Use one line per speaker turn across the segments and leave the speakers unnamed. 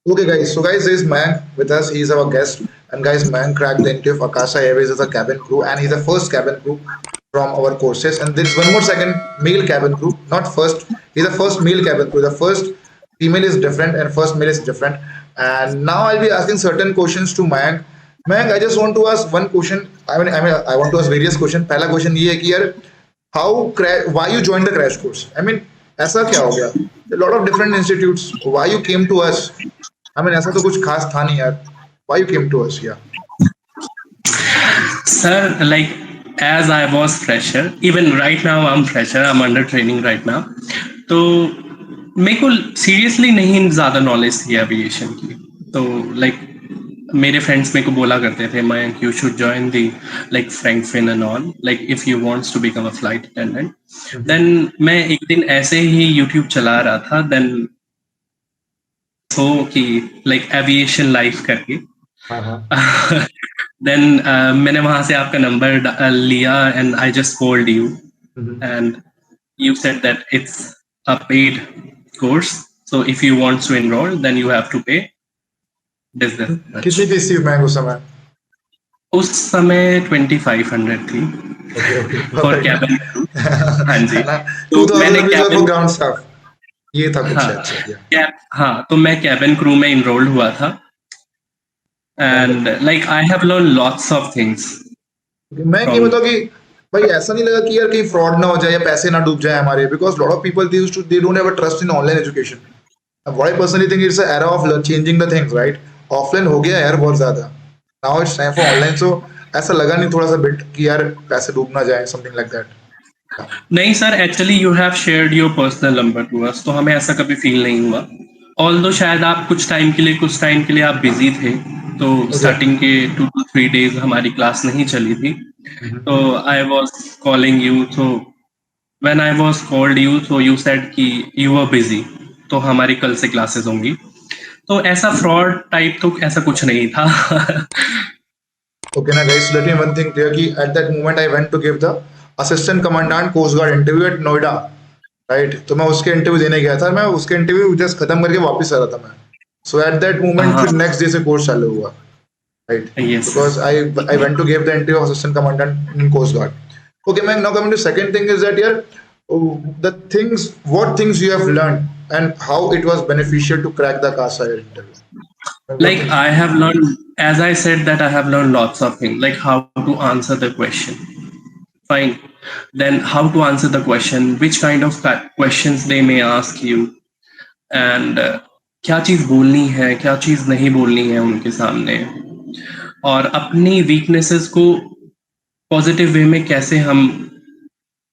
Okay, guys. So, guys, this is Mayank with us. He's our guest. And, guys, Mayank cracked the interview of Akasha Airways as a cabin crew, and he's the first cabin crew from our courses. And there's one more second male cabin crew, not first. He's the first male cabin crew. The first female is different, and first male is different. And now I'll be asking certain questions to Mayank. Mayank, I just want to ask one question. I want to ask various questions. पहला question ये है कि यार why you joined the crash course? I mean, ऐसा क्या हो गया? A lot of different institutes. Why you came to us? I mean, ऐसा तो कुछ खास था नहीं यार. Why you came to us? Yeah.
Sir, like as I was fresher, even right now I'm fresher, I'm under training right now. तो मेरे को सीरियसली नहीं ज़्यादा नॉलेज थी एविएशन की. तो लाइक मेरे फ्रेंड्स मेरे को बोला करते थे Mayank you should join the like Frankfinn and all like if you wants to become a flight attendant. Then मैं एक दिन ऐसे ही यूट्यूब चला रहा था देन सो कि लाइक एविएशन लाइफ करके देन मैंने वहां से आपका नंबर लिया and I just called you and you said that it's a paid course, so if you want to enroll then you have to pay this much.
कितनी fees थी मैंग उस समय?
उस समय 2500 थी फॉर कैबिन. हाँ जी. तो मैंने
कैबिन ग्राउंड स्टाफ ये था कुछ. अच्छा.
हाँ तो मैं कैबिन क्रू में इनरोल्ड हुआ था and like I have learn lots of things.
मैं ये बताऊं कि भाई ऐसा नहीं लगा कि यार कहीं फ्रॉड ना हो जाए या पैसे ना डूब जाए हमारे, because lot of people they don't have a trust in online education. What I personally think it's a era of changing the things, right? Offline हो गया यार बहुत ज्यादा, now it's time for online. So ऐसा लगा नहीं थोड़ा सा बिट कि यार पैसे डूब ना जाए, समथिंग लाइक दैट?
नहीं sir, actually you have shared your personal number to us, तो हमें ऐसा कभी फील नहीं हुआ. ऑल्दो शायद आप कुछ टाइम के लिए आप बिजी थे, तो स्टार्टिंग के 2 to 3 days हमारी क्लास नहीं चली थी. तो आई वाज कॉलिंग यू, तो when I was called you तो यू सेड कि यू वर बिजी, तो हमारी कल से क्लासेस होंगी. तो ऐसा फ्रॉड टाइप तो ऐसा कुछ नहीं था.
Okay, now guys, let me one thing clear कि at that moment I went to give the assistant commandant coast guard interview at Noida, right? तो मैं उसके इंटरव्यू देने गया था, मैं उसके इंटरव्यू जस्ट खत्म करके वापस आ रहा था मैं. So at that moment फिर नेक्स्ट डे से कोर्स चालू हुआ, right?
Yes.
Because I went to give the interview of assistant commandant in coast guard. Okay, man. Now coming to second thing is that here, what things you have learned and how it was beneficial to crack the CASA interview.
Like I have learned, as I said, that I have learned lots of things, like how to answer the question. Fine. Then how to answer the question, which kind of questions they may ask you, and क्या चीज़ बोलनी है, क्या चीज़ नहीं बोलनी है उनके सामने, और अपनी वीकनेसेस को पॉजिटिव वे में कैसे हम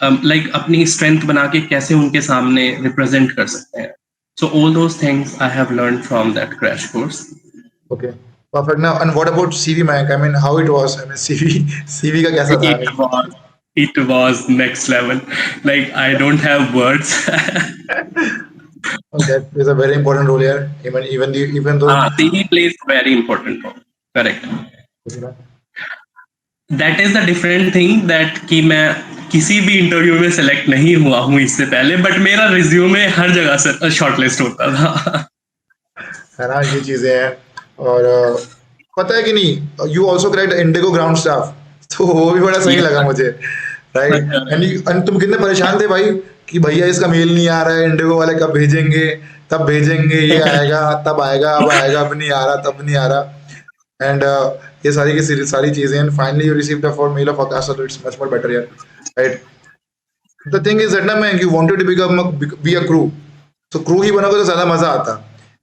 लाइक अपनी स्ट्रेंथ बना के कैसे उनके सामने रिप्रेजेंट कर सकते हैं. So all those things I have learned from that crash course.
Okay, perfect. Now, and what about CV, Mayank? I mean, how it was? I mean, CV का कैसा था?
It was next level. Like I don't have words.
That is a very important role here. Even though
CV plays a very important role. Correct. That is the different thing that कि मैं किसी भी interview में select नहीं हुआ हूँ इससे पहले, बट मेरा रिज्यूमे हर जगह से शॉर्टलिस्ट होता था.
है ना, ये चीजें हैं. और पता है कि नहीं, you also cracked Indigo ground staff, तो वो भी बड़ा सही लगा मुझे, राइट? एंड तुम कितने परेशान थे भाई कि भैया इसका मेल नहीं आ रहा है, इंडिगो वाले कब भेजेंगे, तब भेजेंगे, ये आएगा तब आएगा, अब आएगा, अब नहीं आ रहा, तब नहीं आ रहा. एंड ये सारी चीजें, and finally you received for mail of Akasa, तो इट्स मच मोर बेटर यार, right? The thing is that ना, मैं you wanted to be a crew, तो क्रू ही बनोगे तो ज्यादा मजा आता.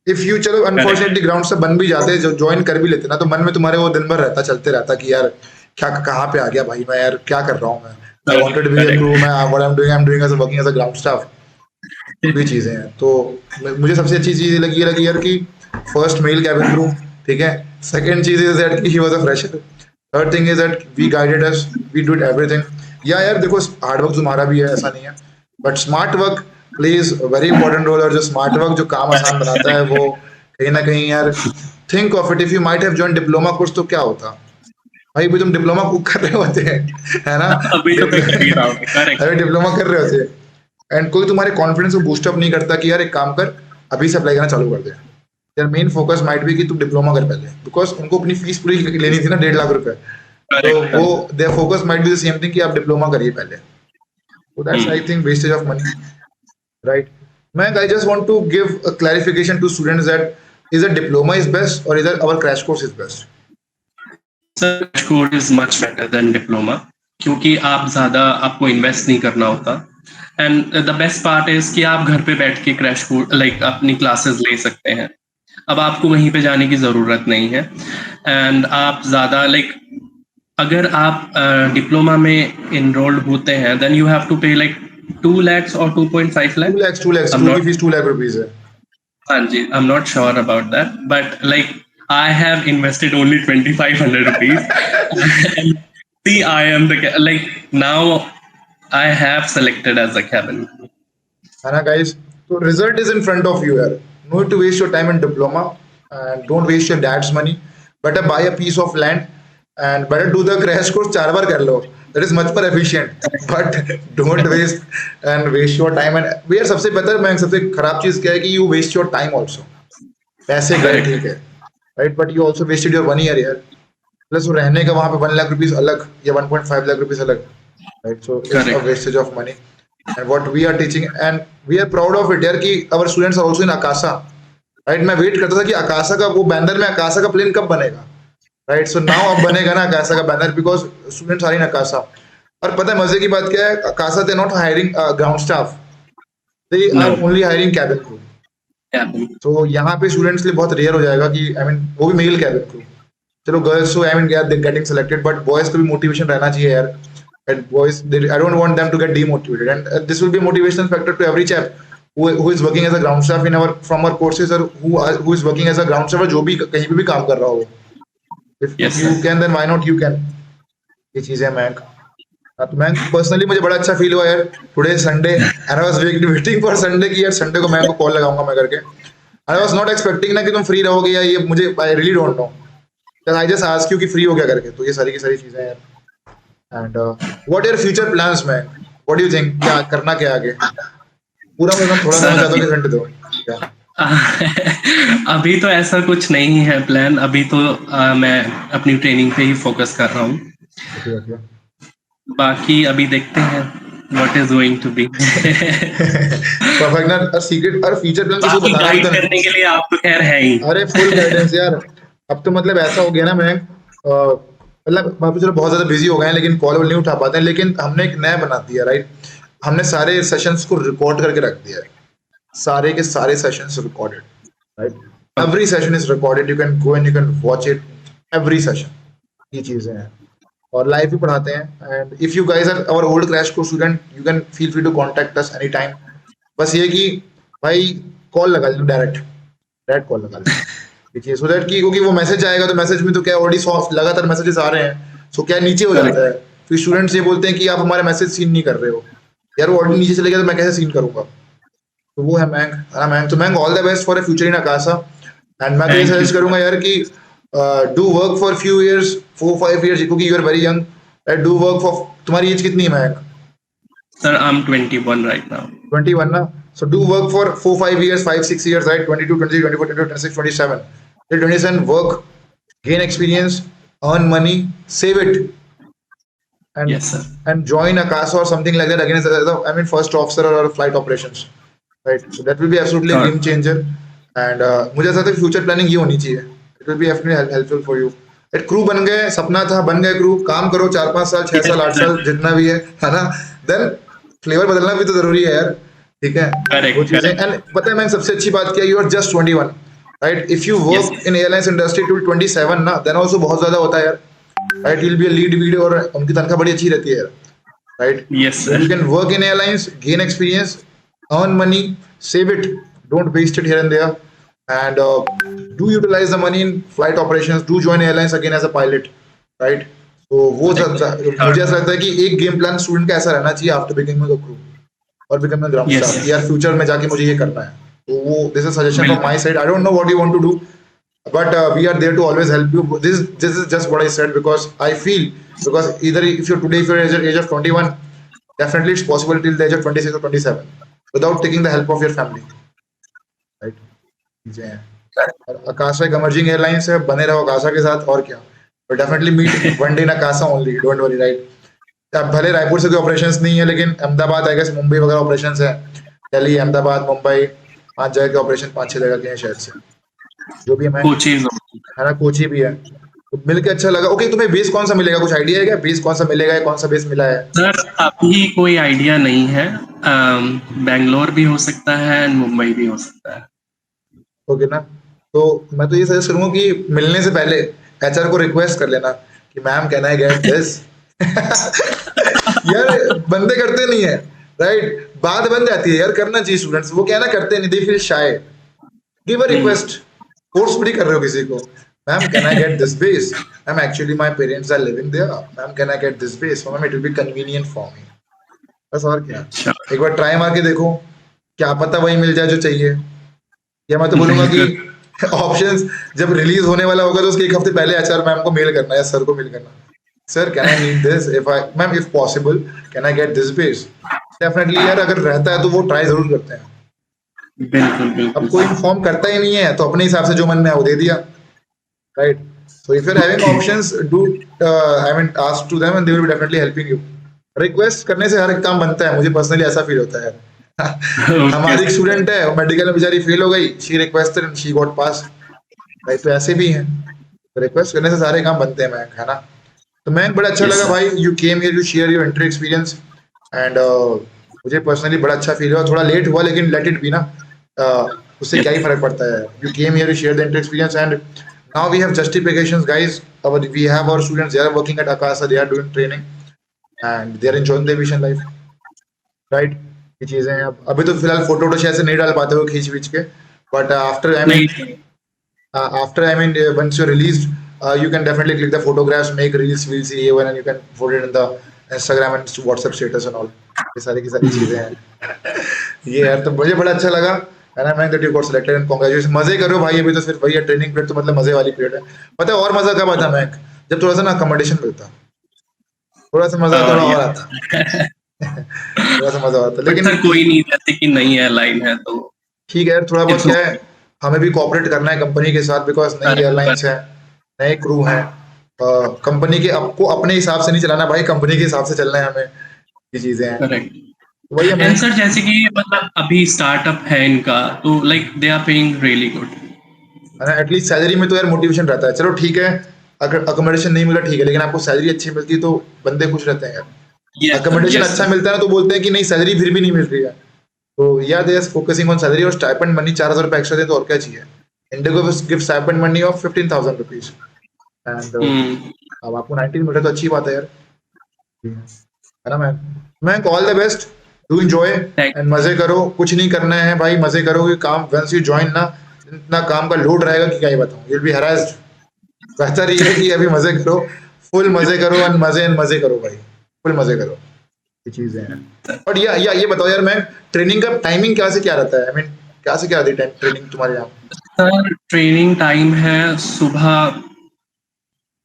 इफ यू चलो अनफॉर्चुनेटली ग्राउंड से बन भी जाते, जो ज्वाइन कर भी लेते ना, तो मन में तुम्हारे वो दिन भर रहता, चलते रहता कि यार क्या कहाँ पे आ गया भाई मैं, यार क्या कर रहा हूँ मैं. I wanted to be a crew, मैं what I am doing as working as a ground staff. भी चीजें हैं. तो मुझे सबसे अच्छी चीज लगी यार कि फर्स्ट मेल कैबिन क्रू, ठीक है. सेकंड चीज is that he was a fresher. Third thing is that we guided us, we did everything. यार देखो, हार्ड वर्क तुम्हारा भी है, ऐसा नहीं है, but smart work plays very important role. और जो स्मार्ट वर्क जो काम आसान बनाता है, वो कहीं ना कहीं यार, think of it, if you might have join diploma course, तो क्या होता भाई, भी तुम डिप्लोमा कर रहे होते हैं, है ना?
अभी
डिप्लोमा कर रहे होते, एंड कोई तुम्हारे कॉन्फिडेंस को बूस्ट अप नहीं करता कि यार एक काम कर, अभी से अप्लाई करना चालू कर दे. Their main focus might be कि तुम डिप्लोमा कर पहले, बिकॉज उनको अपनी फीस पूरी लेनी थी ना 1.5 लाख रुपए, तो
Correct.
वो their focus might be the same thing कि आप डिप्लोमा करिए पहले, so that's I think wastage of money, right? Mayank, I just want to give a clarification to students that is a diploma is best or either our crash course is best.
Sir code is much better than diploma, क्योंकि आप ज्यादा आपको invest नहीं करना होता, and the best part is कि आप घर पे बैठ के क्रैश कोड लाइक अपनी क्लासेस ले सकते हैं। अब आपको वहीं पे जाने की जरूरत नहीं है, एंड आप ज्यादा लाइक अगर आप डिप्लोमा में इनरोल्ड होते हैं देन यू हैव टू पे लाइक 2 lakhs और 2.5
2
lakh।
lakhs, 2 lakhs,
I'm
school की
not
फीस 2 लाख रुपीस है।
हाँ जी, I'm not sure about that, but like I have invested only 2,500 rupees. And see, I am like now I have selected as a cabin.
है ना guys? So result is in front of you यार, no need to waste your time in diploma and don't waste your dad's money, better buy a piece of land and better do the crash course 4 बार कर लो, that is much more efficient, but don't waste and waste your time and यार सबसे बेहतर मैं सबसे खराब चीज क्या है कि you waste your time also, पैसे गए ठीक है right, but you also wasted your 1 year यार, प्लस रहने का वहां पे 1 लाख रुपीस अलग या 1.5 लाख रुपीस अलग, right? So it's a wastage of money and what we are teaching and we are proud of it यार कि our students are also in Akasa, right? मैं वेट करता था कि आकाशा का वो बैनर में आकाशा का प्लेन कब बनेगा, राइट? सो नाउ अब बनेगा ना आकाशा का banner, because students are in Akasa. और पता है मजे की बात क्या है, Akasa they not hiring ground staff, they are only hiring cabin crew. तो यहाँ पे स्टूडेंट्स के लिए बहुत रेयर हो जाएगा कि आई मीन वो भी मेल कैबिन क्रू, चलो गर्ल्स तो I mean getting selected, but boys को भी मोटिवेशन रहना चाहिए यार, and boys I don't want them to get demotivated and this will be motivational factor to every chap who is working as a ground staff in our from our courses or who is working as a ground staff, जो भी कहीं पे भी काम कर रहा हो, if you can then why not you can, ये चीजें मैं तो मैं पर्सनली मुझे बड़ा अच्छा फील हुआ यार today Sunday and I was waiting for Sunday की यार संडे को मैं को कॉल लगाऊंगा मैं करके, आई वाज नॉट एक्सपेक्टिंग ना कि तुम फ्री रहोगे या ये मुझे I really don't know, I just ask you कि फ्री हो क्या करके, तो ये सारी की सारी चीजें यार। And what are future plans man, what do you think, क्या करना क्या आगे, पूरा मतलब थोड़ा सा ज्यादा हिंट दो क्या?
अभी तो ऐसा कुछ नहीं है प्लान, अभी तो मैं अपनी ट्रेनिंग पे ही फोकस कर रहा हूँ।
ओके
बाकी अभी देखते हैं what is going to be.
Perfect ना, और सीक्रेट और फ्यूचर प्लान किसी को बताना
गाइड करने के लिए आप तो खैर है ही।
अरे फुल गाइडेंस यार, अब तो मतलब ऐसा हो गया ना मैं मतलब वहाँ पे चलो बहुत ज्यादा बिजी हो गए हैं लेकिन कॉल नहीं उठा पाते हैं, लेकिन हमने एक नया बना दिया, राइट? हमने सारे सेशंस को रिकॉर्ड करके रख दिया है, सारे के सारे sessions recorded, right? Every session is recorded, you can go and you can watch it every session, ये चीजें हैं और लाइव भी पढ़ाते हैं। And if you guys are our old crash course student you can feel free to contact us any time, बस ये कि भाई कॉल लगा लो, डायरेक्ट कॉल लगा लो, देखिए सो दैट कि क्योंकि वो मैसेज आएगा तो मैसेज में तो क्या ऑलरेडी सॉफ्ट लगातार मैसेजेस आ रहे हैं, सो क्या नीचे हो जाता है, फिर स्टूडेंट्स ये बोलते हैं कि आप हमारे मैसेज सीन नहीं कर रहे हो, यार वो ऑलरेडी नीचे चले गया तो मैं कैसे सीन करूंगा, तो वो है मैंग। तो ma'am all the best for a future in Akasa, and मैं तो ये सजेस्ट करूंगा यार कि do work for few years, 4-5 years, क्योंकि you are very young, do work for, तुम्हारी एज कितनी है ma'am?
Sir I am 21 right now.
21 ना, so do work for 4-5 years, 5-6 years, right? 22, 23, 24, 25, 26, 27. Till 27, work, gain experience, earn money, save it, and
Yes, sir.
and join Akasa or something like that again as I mean first officer or flight operations, right? So that will be absolutely a
Sure.
game changer. And मुझे ऐसा लगता है future planning ये होनी चाहिए, it will be definitely helpful for you. एक crew बन गए, सपना था बन गए क्रू, काम करो 4-5 साल 6 साल 8 साल जितना भी है ना, देन फ्लेवर बदलना भी तो जरूरी है यार, ठीक है?
Correct,
वो चीजें,
correct.
एंड पता है मैं सबसे अच्छी बात क्या, you are just 21, right? If you work in airlines industry till 27 ना, देन आल्सो बहुत ज्यादा होता है यार, right? Will be a lead video और उनकी तनख्वाह बड़ी अच्छी रहती है यार, right?
Yes, sir.
You can work in airlines, gain experience, earn money, save it, don't waste it here and there, and do utilize the money in flight operations, do join airlines again as a pilot, right? So वो मुझे ऐसा लगता है कि एक game plan student का ऐसा रहना चाहिए आफ्टर बिकमिंग अ क्रू और becoming a ground
Yes,
staff,
sir.
यार फ्यूचर में जाके मुझे ये करना है, तो वो this is suggestion from my side, I don't know what you want to do, but we are there to always help you. This is just what I said because I feel, because either if you're today, if you're at the age of 21, definitely it's possible till the age of 26 or 27 without taking the help of your family, right? Yeah. और आकाशा एक emerging airlines है, बने रहो आकाशा के साथ और क्या। but definitely meet one day in आकाशा only, don't worry, right? अब भले रायपुर से कोई ऑपरेशंस नहीं है, लेकिन अहमदाबाद आई गेस, मुंबई वगैरह ऑपरेशंस है, दिल्ली, अहमदाबाद, मुंबई, 5 जगह के ऑपरेशन, 5-6 जगह के हैं शायद से, जो भी है
कोची
ना, कोची भी है। तो मिलके अच्छा लगा। ओके, तुम्हें बेस कौन सा मिलेगा, कुछ आइडिया है क्या, बेस कौन सा मिलेगा या कौन सा बेस मिला है?
सर अभी कोई आइडिया नहीं है। बैंगलोर भी हो सकता है एंड मुंबई भी हो सकता है।
ओके ना, तो मैं तो ये सजेस्ट करूंगा कि मिलने से पहले एचआर को रिक्वेस्ट कर लेना कि ma'am can I get this. यार बंदे करते नहीं है, राइट? बात बन जाती है यार, करना चाहिए स्टूडेंट्स, वो क्या ना करते नहीं, they feel shy. Give a request, force भी कर रहे हो किसी को। Ma'am can I get this base, ma'am actually my parents are living there, ma'am can I get this base, ma'am it will be convenient for me. बस, और क्या। एक बार ट्राई मार के देखो, क्या पता वही मिल जाए जो चाहिए। या मैं तो बोलूंगा कि ऑप्शंस जब रिलीज होने वाला होगा तो उसके एक हफ्ते पहले एचआर मैम को मेल करना या सर को मेल करना, sir can I need this, if I ma'am if possible can I get this base. Definitely यार, अगर रहता है तो वो ट्राई जरूर करते हैं।
बिल्कुल
अब
बिल्कुल।
कोई इन्फॉर्म करता ही नहीं है तो अपने हिसाब से जो मन में है वो दे दिया, right? So if you are having options, do I mean ask to them and they will be definitely helping you. Request करने से हर एक काम बनता है, मुझे पर्सनली ऐसा फील होता है। हमारी एक स्टूडेंट है, वो मेडिकल में बेचारी फेल हो गई, she requested and she got pass, right? तो ऐसे भी हैं, तो रिक्वेस्ट करने से सारे काम बनते हैं, मैं है ना। तो मैं बड़ा अच्छा
Yes,
लगा
sir.
भाई, you came here to share your inter experience एंड मुझे पर्सनली बड़ा अच्छा फील हुआ। थोड़ा लेट हुआ लेकिन लेट इट बी ना, उससे क्या ही फर्क पड़ता है। You came here to share the inter experience and now we have justifications guys. We have our students, they are working at Akasa, they are doing training and they are enjoying the aviation life, right? ये चीजें हैं। अब अभी तो फिलहाल photo वोटो शायद से नहीं डाल पाते हो खींच के, बट आफ्टर आई मीन
नहीं
after I mean once you're released, you can definitely click the photographs, make reels, A1, and you can put it in the Instagram and WhatsApp status and all. ये सारी की सारी चीजें हैं। ये यार तो मुझे बड़ा अच्छा लगा, है ना। मैं that you got selected and congratulation. मजे करो भाई, अभी तो सिर्फ वही है ट्रेनिंग पीरियड, तो मतलब मजे वाली पीरियड है। पता है और मजा कब आता मैं, जब थोड़ा सा ना अकोमोडेशन मिलता, थोड़ा सा मजा थोड़ा और आता, थोड़ा सा मजा आता।
बट
लेकिन
सर कोई नहीं, जैसे कि नई एयरलाइन है तो
ठीक है यार, थोड़ा बहुत
इट्स
क्या है, हमें भी कोऑपरेट करना है कंपनी के साथ, बिकॉज नई एयरलाइंस है, नए क्रू हैं। कंपनी के आपको अपने हिसाब से नहीं चलाना भाई, कंपनी के हिसाब से चलना है हमें, ये चीजें हैं।
करेक्ट।
तो वही हमें,
एंड सर जैसे कि मतलब अभी स्टार्टअप है इनका, तो like they are paying really good.
है ना, एटलीस्ट सैलरी में तो यार मोटिवेशन रहता है। चलो ठीक है, अगर अकोमोडेशन नहीं मिला ठीक है, लेकिन आपको सैलरी अच्छी मिलती है तो बंदे खुश रहते हैं यार। अकोमोडेशन अच्छा मिलता है ना तो बोलते हैं कि नहीं सैलरी फिर भी नहीं मिल रही है, तो या they are focusing on salary. और स्टाइपेंड मनी 4,000 रुपए एक्स्ट्रा दे तो और क्या चाहिए। IndiGo give stipend money of 15,000 rupees and अब आपको 19 मिले तो अच्छी बात है यार, है ना। मैं all the best, do enjoy and मजे करो। कुछ नहीं करना है भाई, मजे करो। कि काम वंस यू ज्वाइन ना, इतना काम का लोड रहेगा कि क्या ही बताऊं, यू विल बी हैरेस्ड। बेहतर ये है कि अभी मजे करो, फुल मजे करो एंड मजे करो भाई, फुल मजे करो। ये चीजें हैं। और ये बताओ यार, मैं ट्रेनिंग का टाइमिंग क्या से क्या रहता है, आई मीन क्या से क्या रहती है ट्रेनिंग तुम्हारे यहाँ?
सर ट्रेनिंग टाइम है सुबह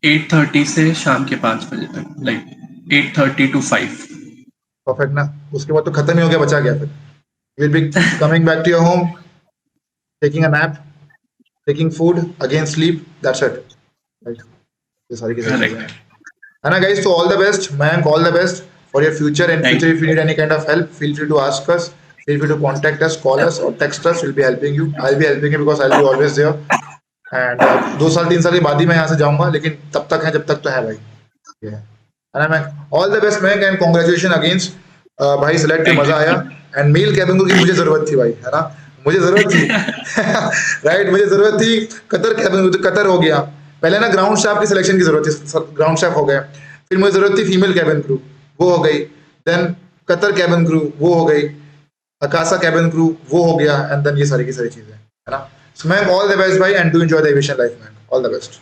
8:30 से शाम के 5 बजे तक, लाइक 8:30 to 5।
परफेक्ट ना, उसके बाद तो खत्म ही हो गया, बचा गया फिर। You will be coming back to your home, taking a nap, taking food, again sleep, that's it, right? ये सारी की सारी चीजें हैं, है ना गाइस। तो all the best ma'am, all the best for your future and future. If you need any kind of help, feel free to ask us, feel free to contact us, call us or text us, we'll be helping you, I'll be helping you because I'll be always there। And 2 साल 3 साल के बाद ही मैं यहाँ से जाऊंगा, लेकिन तब तक है जब तक तो है भाई, ये है ना। मैं all the best ma'am and congratulation against भाई, सिलेक्ट के मजा आया। एंड मेल कैबिन की मुझे जरूरत थी भाई, है ना, मुझे जरूरत थी। राइट, मुझे जरूरत थी। कतर कैबिन, तो कतर हो गया पहले ना, ग्राउंड स्टाफ की सिलेक्शन की जरूरत थी, ग्राउंड स्टाफ हो गए। फिर मुझे जरूरत थी फीमेल कैबिन क्रू, वो हो गई। देन कतर कैबिन क्रू, वो हो गई। आकाशा कैबिन क्रू, वो हो गया। एंड देन ये सारी की सारी चीजें, है ना। So ma'am all the best भाई and do enjoy the aviation life ma'am, all the best.